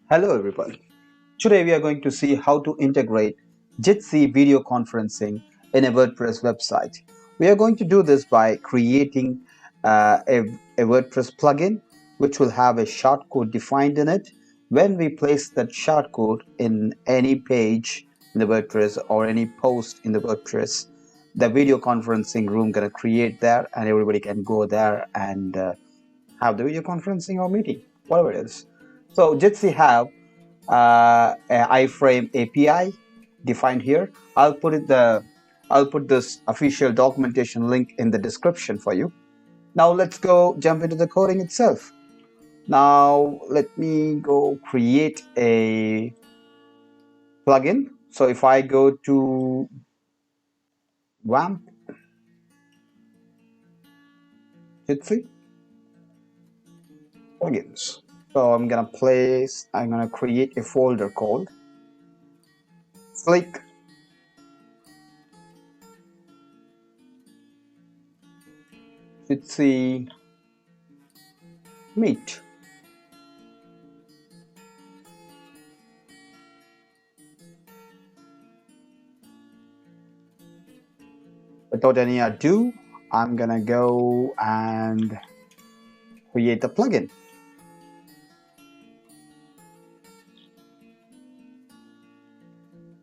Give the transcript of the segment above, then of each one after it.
Hello everyone. Today we are going to see how to integrate Jitsi video conferencing in a WordPress website. We are going to do this by creating a WordPress plugin which will have a shortcode defined in it. When we place that shortcode in any page in the WordPress or any post in the WordPress, the video conferencing room gonna create there and everybody can go there and have the video conferencing or meeting, whatever it is. So Jitsi have a Iframe API defined here. I'll put this official documentation link in the description for you. Now let's go jump into the coding itself. Now let me go create a plugin. So if I go to WAMP Jitsi plugins. So I'm gonna create a folder called Sleek Jitsi Meet. Without any ado, I'm gonna go and create the plugin.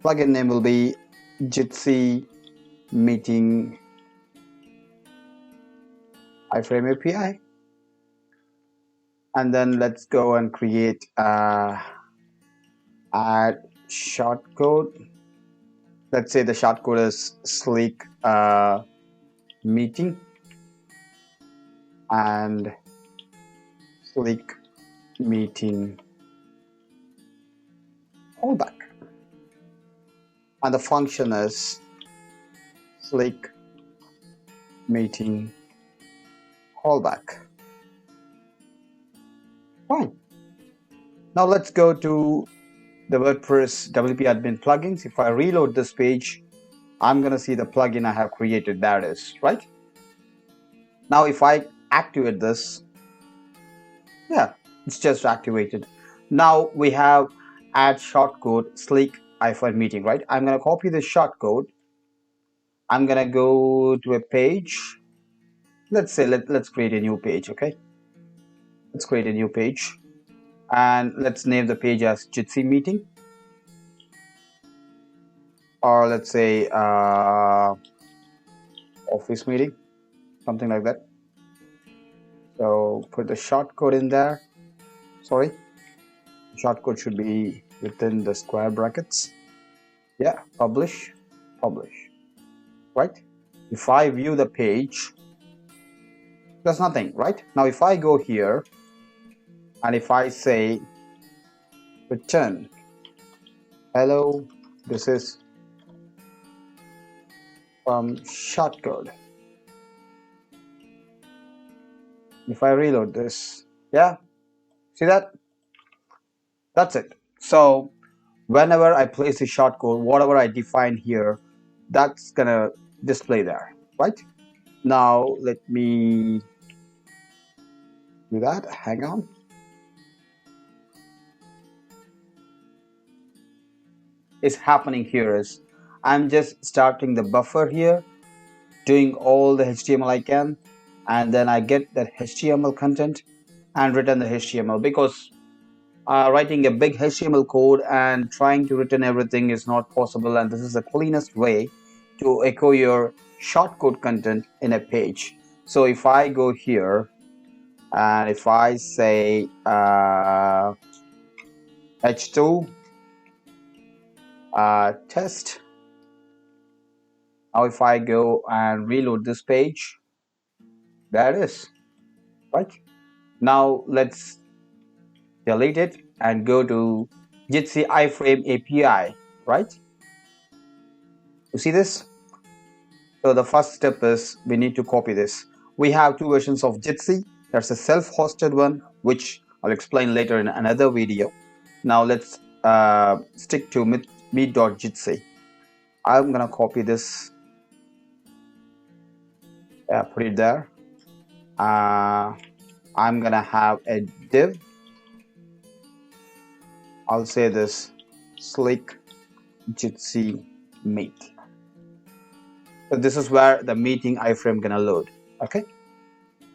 Plugin name will be Jitsi Meeting Iframe API. And then let's go and create add shortcode. Let's say the shortcode is Sleek Meeting and Sleek Meeting callback. And the function is Sleek Meeting callback. Fine. Now let's go to the WordPress WP admin plugins. If I reload this page, I'm going to see the plugin I have created. There it is, right? Now if I activate this, yeah, it's just activated. Now we have add shortcode Sleek iFile meeting, right? I'm going to copy this shortcode. I'm going to go to a page. Let's say let's create a new page, okay? Let's create a new page and let's name the page as Jitsi meeting, or let's say office meeting, something like that. So put the shortcode in there. Sorry, the shortcode should be within the square brackets. Yeah, publish, right? If I view the page, there's nothing, right? Now if I go here and if I say return, hello, this is from shortcode. If I reload this, yeah, see that? That's it. So whenever I place a shortcode, whatever I define here, that's gonna display there, right? Now let me do that. Hang on. Is happening here is I'm just starting the buffer here, doing all the HTML I can, and then I get that HTML content and return the HTML, because writing a big HTML code and trying to return everything is not possible, and this is the cleanest way to echo your shortcode content in a page. So if I go here and if I say h2 test, now if I go and reload this page, there it is, right? Now let's delete it and go to Jitsi Iframe API, right? You see this? So the first step is we need to copy this. We have two versions of Jitsi. There's a self-hosted one, which I'll explain later in another video. Now let's stick to meet.jitsi. I'm gonna copy this, put it there. I'm gonna have a div I'll say this Sleek Jitsi Meet. So this is where the meeting iframe gonna load. Okay.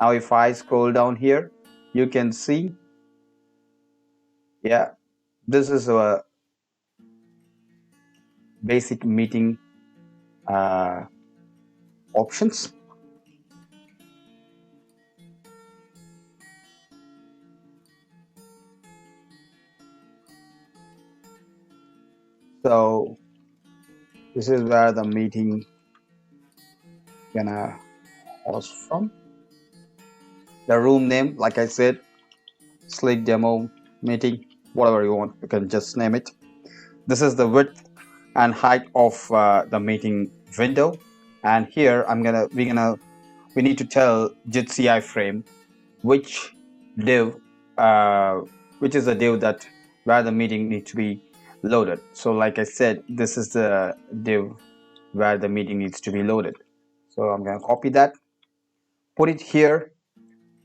Now if I scroll down here, you can see, yeah, this is a basic meeting options. So this is where the meeting gonna host from. The room name, like I said, Sleek Demo Meeting, whatever you want, you can just name it. This is the width and height of the meeting window, and here we need to tell Jitsi iframe which div, which is the div that where the meeting needs to be loaded. So like I said, this is the div where the meeting needs to be loaded. So I'm going to copy that, put it here,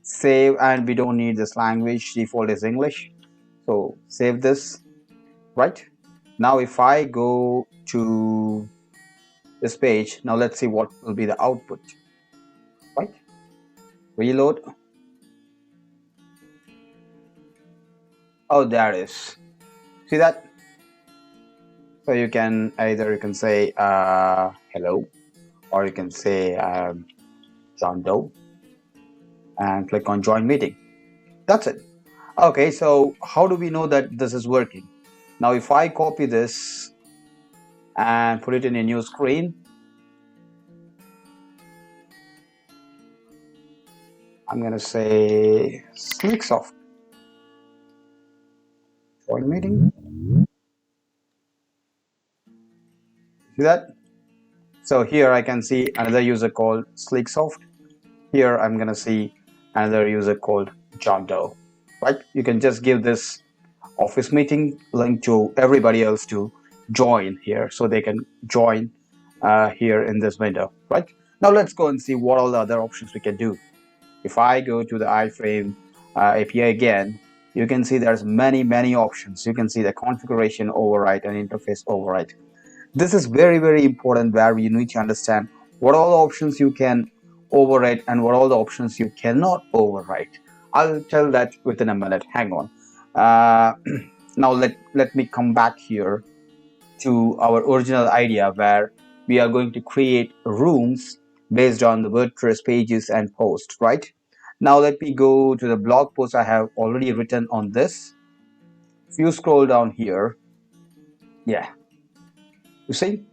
save, and we don't need this language, default is English. So save this, right? Now if I go to this page, now let's see what will be the output, right? Reload. Oh, there it is. See that? So you can say hello, or you can say John Doe, and click on join meeting. That's it. Okay, so how do we know that this is working? Now if I copy this and put it in a new screen, I'm gonna say Sleeksoft join meeting. See that? So here I can see another user called Sleeksoft. Here I'm gonna see another user called John Doe. Right? You can just give this office meeting link to everybody else to join here, so they can join here in this window. Right? Now let's go and see what all the other options we can do. If I go to the Iframe API again, you can see there's many options. You can see the configuration override and interface override. This is very important, where you need to understand what all the options you can override and what all the options you cannot override. I'll tell that within a minute. Hang on. Now let me come back here to our original idea, where we are going to create rooms based on the WordPress pages and posts, right? Now let me go to the blog post I have already written on this. If you scroll down here, yeah, you see,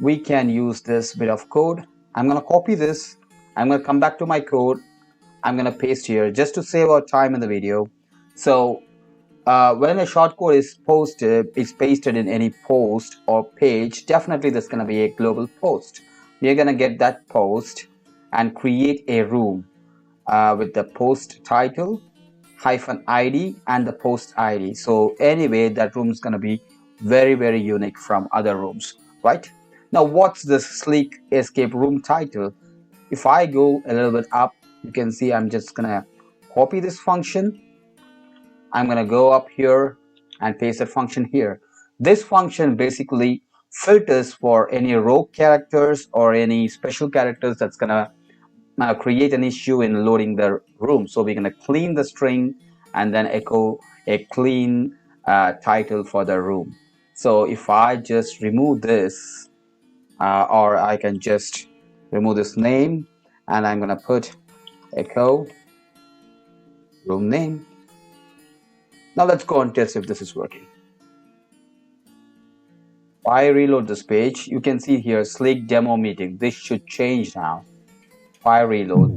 we can use this bit of code. I'm going to copy this. I'm going to come back to my code. I'm going to paste here just to save our time in the video. So when a shortcode is posted, it's pasted in any post or page, definitely there's going to be a global post. We're going to get that post and create a room with the post title -id and the post ID. So anyway, that room is going to be very unique from other rooms, right? Now what's this Sleek escape room title? If I go a little bit up, you can see I'm just gonna copy this function. I'm gonna go up here and paste that function here. This function basically filters for any rogue characters or any special characters that's gonna create an issue in loading the room. So we're gonna clean the string and then echo a clean title for the room. So if I just remove this, or I can just remove this name, and I'm gonna put echo room name. Now let's go and test if this is working. If I reload this page, you can see here Sleek demo meeting. This should change now. If I reload,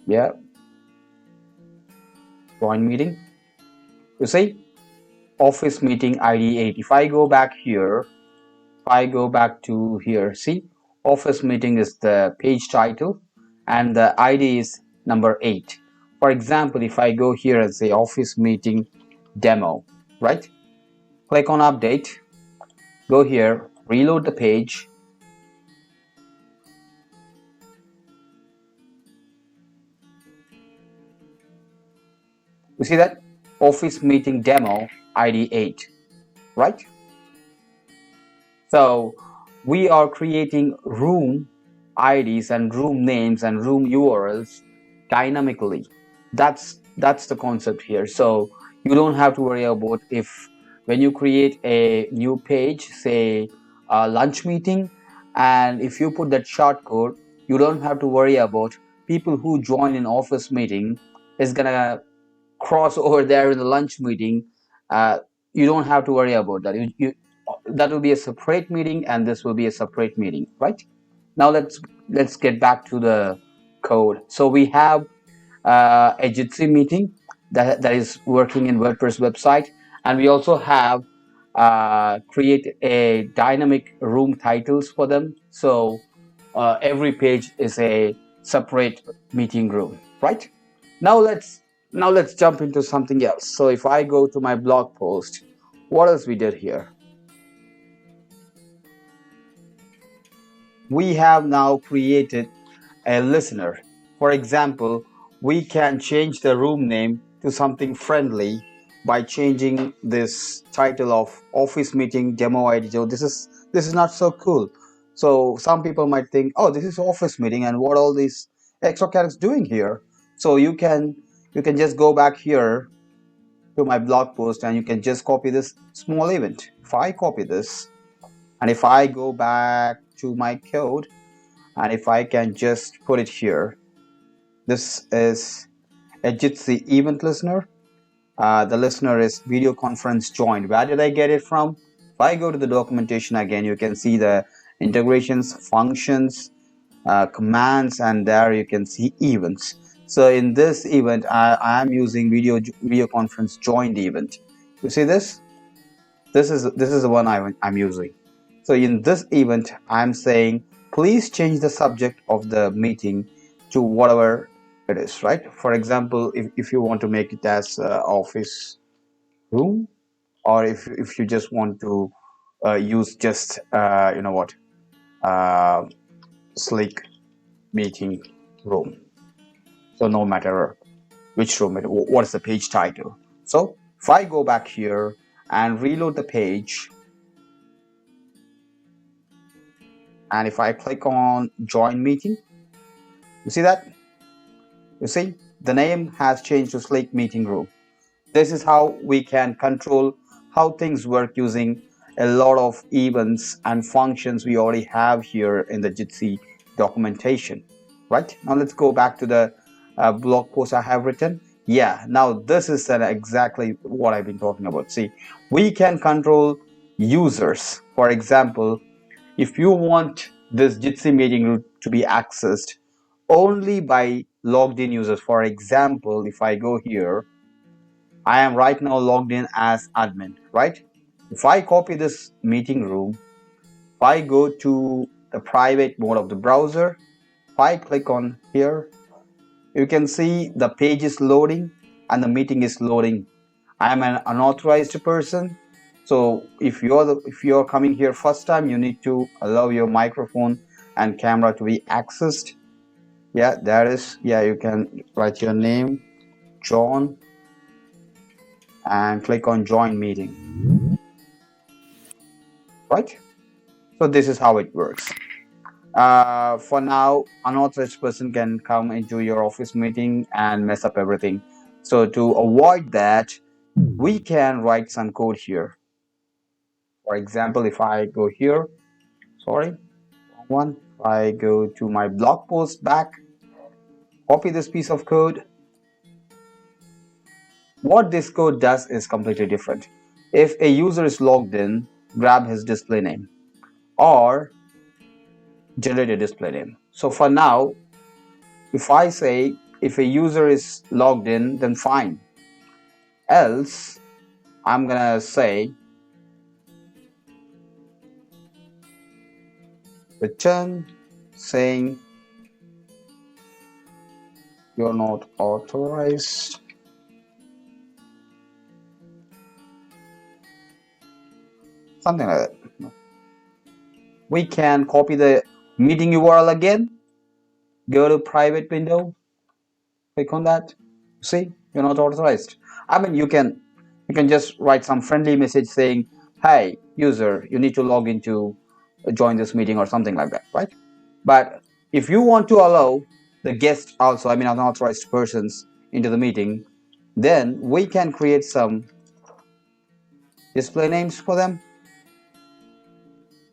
yeah, join meeting. You see, office meeting ID 8. If I go back here, if I go back to here, see, office meeting is the page title and the ID is number 8. For example, if I go here and say office meeting demo, right? Click on update, go here, reload the page. You see that? Office meeting demo ID 8, right? So we are creating room IDs and room names and room URLs dynamically. That's the concept here. So you don't have to worry about if when you create a new page, say a lunch meeting, and if you put that shortcode, you don't have to worry about people who join an office meeting is gonna cross over there in the lunch meeting. uh, you don't have to worry about that. That will be a separate meeting and this will be a separate meeting, right? Now let's get back to the code. So we have a Jitsi meeting that is working in WordPress website, and we also have create a dynamic room titles for them. So every page is a separate meeting room, right? Now let's jump into something else. So if I go to my blog post, what else we did here? We have now created a listener. For example, we can change the room name to something friendly by changing this title of office meeting demo ID. So this is not so cool. So some people might think, oh, this is office meeting and what all these extra characters doing here. So you can just go back here to my blog post and you can just copy this small event. If I copy this and if I go back to my code and if I can just put it here, this is a Jitsi event listener. The listener is video conference joined. Where did I get it from? If I go to the documentation again, you can see the integrations, functions, commands, and there you can see events. So in this event, I am using video conference joined event. You see this? This is the one I'm using. So in this event, I'm saying please change the subject of the meeting to whatever it is, right? For example, if you want to make it as office room, or if you just want to use just you know what, uh, Sleek meeting room. So no matter which room, what's the page title. So if I go back here and reload the page, and if I click on join meeting, you see that? You see, the name has changed to Sleek meeting room. This is how we can control how things work using a lot of events and functions we already have here in the Jitsi documentation, right? Now let's go back to the blog post I have written. Yeah, now this is exactly what I've been talking about. See, we can control users. For example, if you want this Jitsi meeting room to be accessed only by logged in users, for example, if I go here, I am right now logged in as admin, right? If I copy this meeting room, if I go to the private mode of the browser, if I click on here, you can see the page is loading and the meeting is loading. I am an unauthorized person. So if you're coming here first time, you need to allow your microphone and camera to be accessed. Yeah, that is, yeah, you can write your name, John, and click on join meeting, right? So this is how it works. For now, unauthorized person can come into your office meeting and mess up everything. So to avoid that, we can write some code here. For example, if I go here, sorry, wrong one. If I go to my blog post back, copy this piece of code. What this code does is completely different. If a user is logged in, grab his display name or generate a display name. So for now, if I say if a user is logged in, then fine. Else, I'm gonna say return saying you're not authorized. Something like that. We can copy the meeting URL again, go to private window, click on that. See, you're not authorized. I mean, you can just write some friendly message saying, hey user, you need to log in to join this meeting or something like that, right? But if you want to allow the guest also, I mean unauthorized persons, into the meeting, then we can create some display names for them.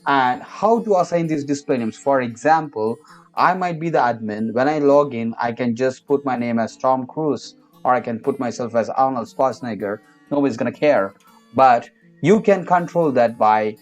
And how to assign these display names? For example, I might be the admin. When I log in, I can just put my name as Tom Cruise, or I can put myself as Arnold Schwarzenegger. Nobody's gonna care. But you can control that by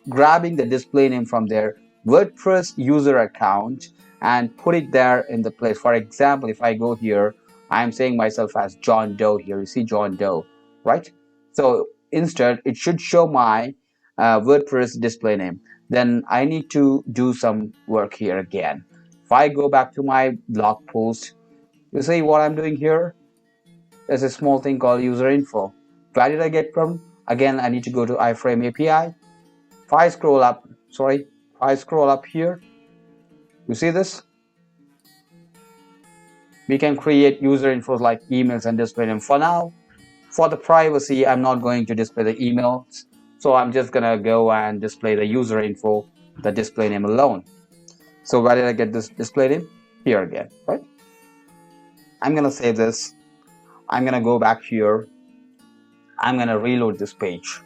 grabbing the display name from their WordPress user account and put it there in the place. For example, if I go here, I'm saying myself as John Doe here. You see John Doe, right? So instead, it should show my WordPress display name. Then I need to do some work here again. If I go back to my blog post, you see what I'm doing here? There's a small thing called user info. Where did I get from? Again, I need to go to Iframe API. If I scroll up, here, you see this? We can create user infos like emails and display them. For now, for the privacy, I'm not going to display the emails. So I'm just gonna go and display the user info, the display name alone. So where did I get this display name? Here again, right? I'm gonna save this. I'm gonna go back here. I'm gonna reload this page.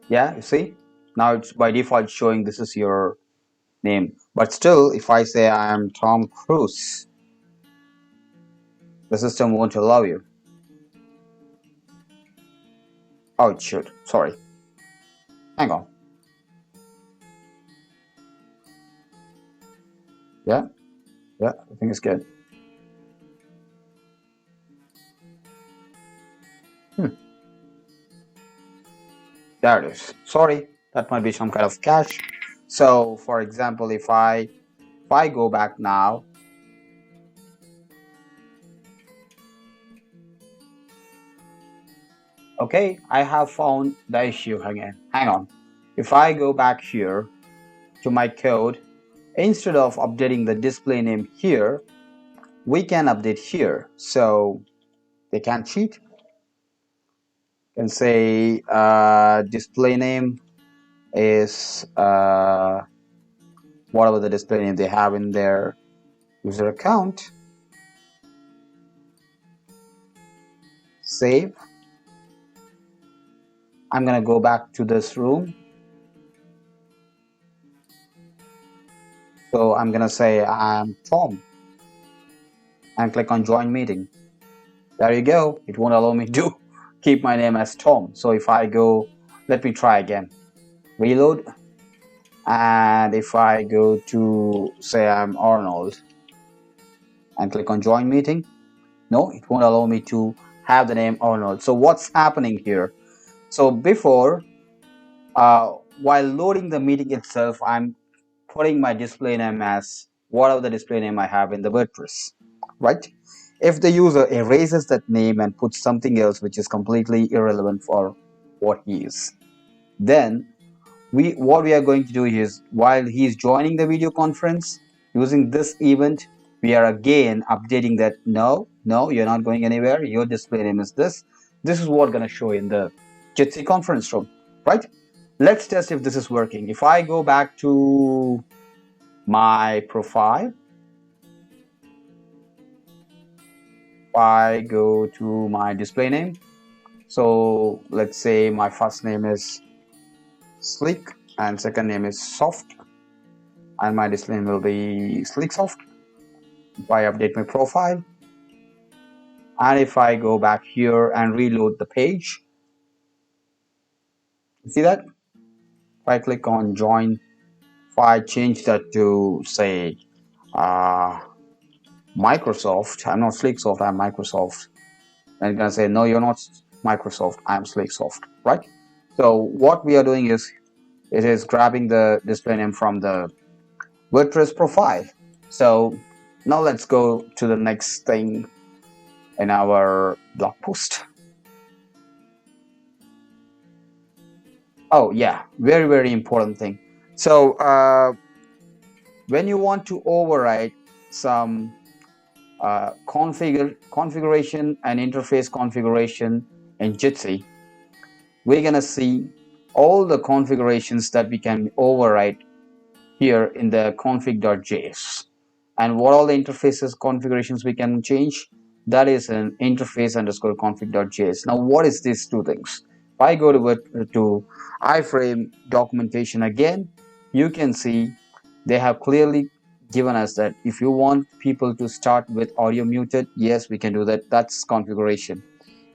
Yeah, you see? Now it's by default showing this is your name. But still, if I say I am Tom Cruise, the system won't allow you. Oh, it should. Sorry. Hang on. Yeah, I think it's good. There it is. Sorry, that might be some kind of cache. So, for example, if I go back now, okay, I have found the issue again. Hang on. If I go back here to my code, instead of updating the display name here, we can update here. So they can't cheat. You can say display name is whatever the display name they have in their user account. Save. I'm gonna go back to this room. So I'm gonna say I'm Tom and click on join meeting. There you go. It won't allow me to keep my name as Tom. So if I go, let me try again. Reload. And if I go to say I'm Arnold and click on join meeting, no, it won't allow me to have the name Arnold. So what's happening here? So before, while loading the meeting itself, I'm putting my display name as whatever the display name I have in the WordPress, right? If the user erases that name and puts something else which is completely irrelevant for what he is, then what we are going to do is, while he is joining the video conference using this event, we are again updating that no, you're not going anywhere. Your display name is this. This is what's going to show in the Jitsi conference room, right? Let's test if this is working. If I go back to my profile, I go to my display name. So let's say my first name is Sleek and second name is Soft, and my display name will be Sleeksoft. If I update my profile, and if I go back here and reload the page, see that? If I click on join, if I change that to say Microsoft, I'm not Sleeksoft, I'm Microsoft, and it's gonna say no, you're not Microsoft, I'm Sleeksoft, right? So what we are doing is, it is grabbing the display name from the WordPress profile. So now let's go to the next thing in our blog post. Oh yeah, very important thing. So when you want to override some configuration and interface configuration in Jitsi, we're gonna see all the configurations that we can override here in the config.js. And what all the interfaces configurations we can change, that is an interface underscore config.js. Now, what is these two things? If I go to iframe documentation again, you can see they have clearly given us that if you want people to start with audio muted, yes, we can do that. That's configuration.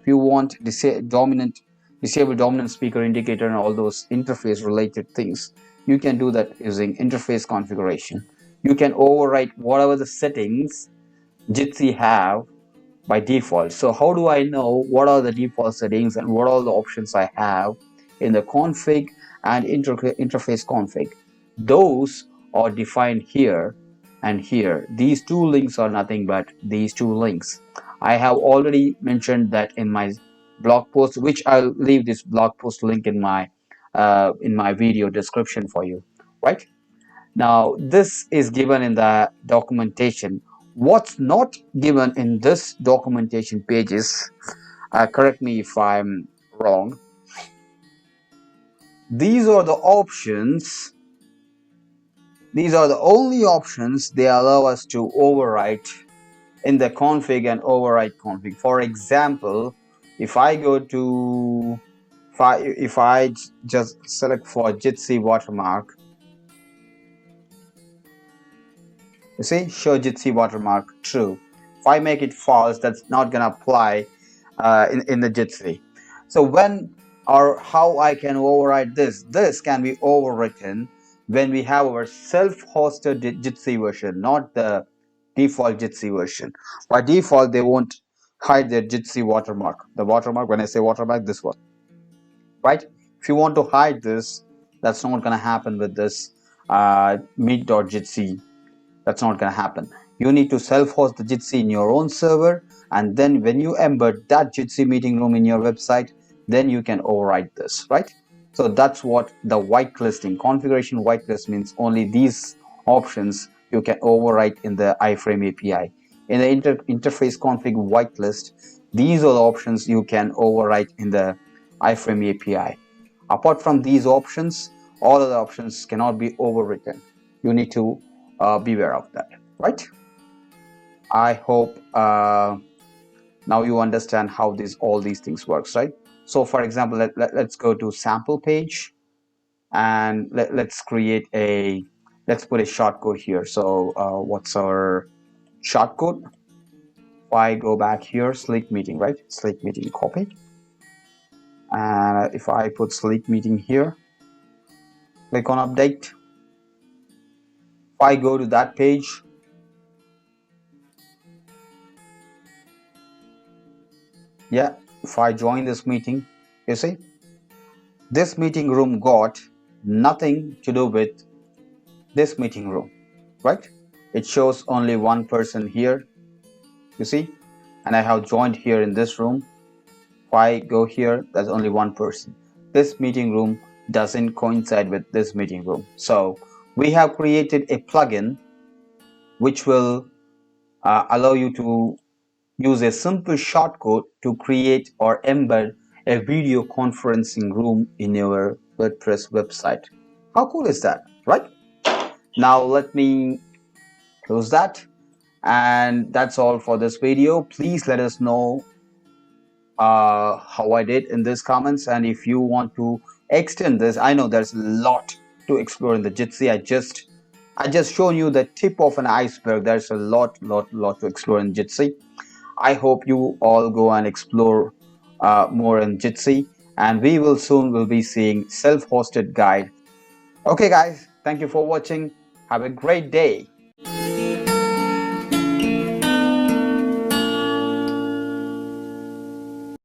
If you want disable dominant speaker indicator and all those interface related things, you can do that using interface configuration. You can overwrite whatever the settings Jitsi have by default. So how do I know what are the default settings and what are the options I have in the config and interface config? Those are defined here and here. These two links are nothing but these two links. I have already mentioned that in my blog post, which I'll leave this blog post link in my video description for you, right? Now, this is given in the documentation. What's not given in this documentation pages, correct me if I'm wrong, these are the options, these are the only options they allow us to overwrite in the config and override config. For example, if I go to, if I just select for Jitsi watermark, you see, show Jitsi watermark true. If I make it false, that's not gonna apply in the Jitsi. So when or how I can override this? This can be overwritten when we have our self-hosted Jitsi version, not the default Jitsi version. By default, they won't hide their Jitsi watermark. The watermark, when I say watermark, this one, right? If you want to hide this, that's not gonna happen with this meet.jitsi. That's not going to happen. You need to self-host the Jitsi in your own server, and then when you embed that Jitsi meeting room in your website, then you can override this, right? So that's what the whitelisting, configuration whitelist means. Only these options you can override in the iframe API. In the interface config whitelist, these are the options you can override in the iframe API. Apart from these options, all other options cannot be overwritten. You need to beware of that, right? I hope now you understand how all these things works, right? So for example, let's go to sample page, and let's create a, let's put a shortcode here. So what's our shortcode? If I go back here, Sleek meeting, right? Sleek meeting, copy. And if I put Sleek meeting here, click on update. If I go to that page, yeah, if I join this meeting, you see, this meeting room got nothing to do with this meeting room, right? It shows only one person here, you see, and I have joined here in this room. If I go here, there's only one person. This meeting room doesn't coincide with this meeting room. So we have created a plugin which will allow you to use a simple shortcode to create or embed a video conferencing room in your WordPress website. How cool is that, right? Now let me close that, and that's all for this video. Please let us know how I did in these comments, and if you want to extend this, I know there's a lot to explore in the Jitsi. I just shown you the tip of an iceberg. There's a lot to explore in Jitsi. I hope you all go and explore more in Jitsi, and we will be seeing self-hosted guide. Okay guys, thank you for watching. Have a great day.